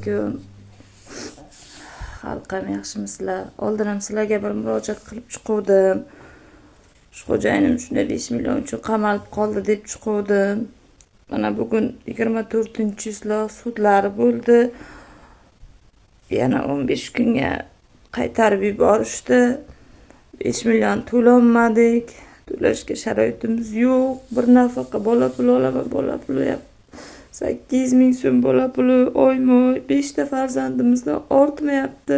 alaykum. Xalqim, yaxshimisizlar? Oldin ham sizlarga bir murojaat qilib chiquvdim. Shu xo'jayinim shunday 5 million uchun qamalib qoldi deb chiquvdim. Mana bugun 24-yuzlar sudlari bo'ldi. Yana 15 kunga qaytarib yuborishdi. 5 million to'lolmadik. To'lashga sharoitimiz yo'q. Bir nafaqa bola puli olaman, bola puli 8 ming so'm bola puli oyma-oy 5 ta farzandimizdan ortmayapti.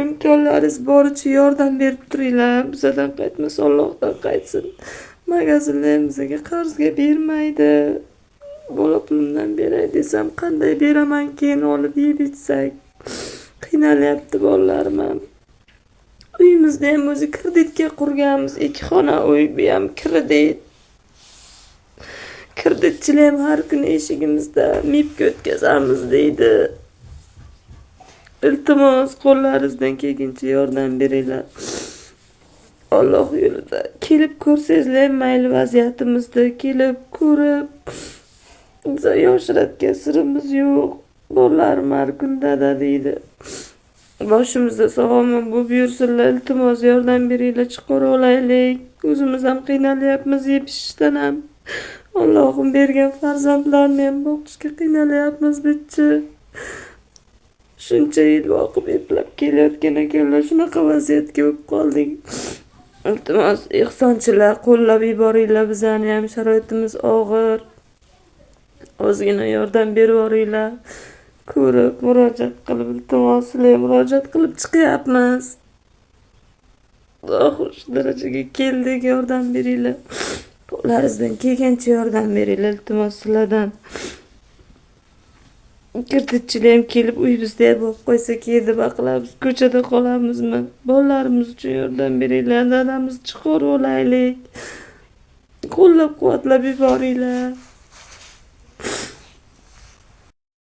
Imkonlaringiz boricha yordam berib turinglar. Bizdan qaytmasa Allohdan qaytsin. Magazinlar bizga qarzga bermaydi. Bola pulimdan beray desam qanday beraman, keyin olib yeb ichsak. Qiynalyapti bolalarim ham. Uyimizda ham o'zi kreditga qurganmiz, 2 xona uy, bu ham kredit. Kreditchilar ham har kuni eshigimizda mipga o'tkazamiz deydi. Iltimos, qo'llaringizdan kelguncha yordam beringlar. Alloh yo'lida kelib ko'rsangizlar mayli, vaziyatimizni kelib ko'rib. Biz yoshiratgan sirimiz yo'q. Bolalarim har kun dada deydi. Boshimizda sog'lom bo'lib yursinlar, iltimos yordam beringlar, chiqarib olaylik. O'zimiz ham qiynalyapmiz yeb-ichishdan ham. Allohim bergan farzandlarni ham boqishga qiynalyapmiz bitchi. Shuncha yil boqib eplab kelayotgan ekanlar, shunaqa vaziyatga bo'lib qoldik. Iltimos, ehsonchilar qo'llab yuboringlar, bizani ham sharoitimiz og'ir. Ozgina yordam berib yuboringlar. Ko'rib, murojaat qilib, iltimos, sizlarga murojaat qilib chiqyapmiz. Oxir shu darajaga keldik, yordam beringlar. Qo'llaringizdan kelgancha yordam beringlar, iltimos sizlardan. Kreditchilar ham kelib uyimizda bo'lib qo'ysa, kiydi baqilamiz, ko'chada qolamizmi? Bolalarimiz uchun yordam beringlar, dadamizni chiqarib olaylik. Qo'llab-quvvatlab yuboringlar.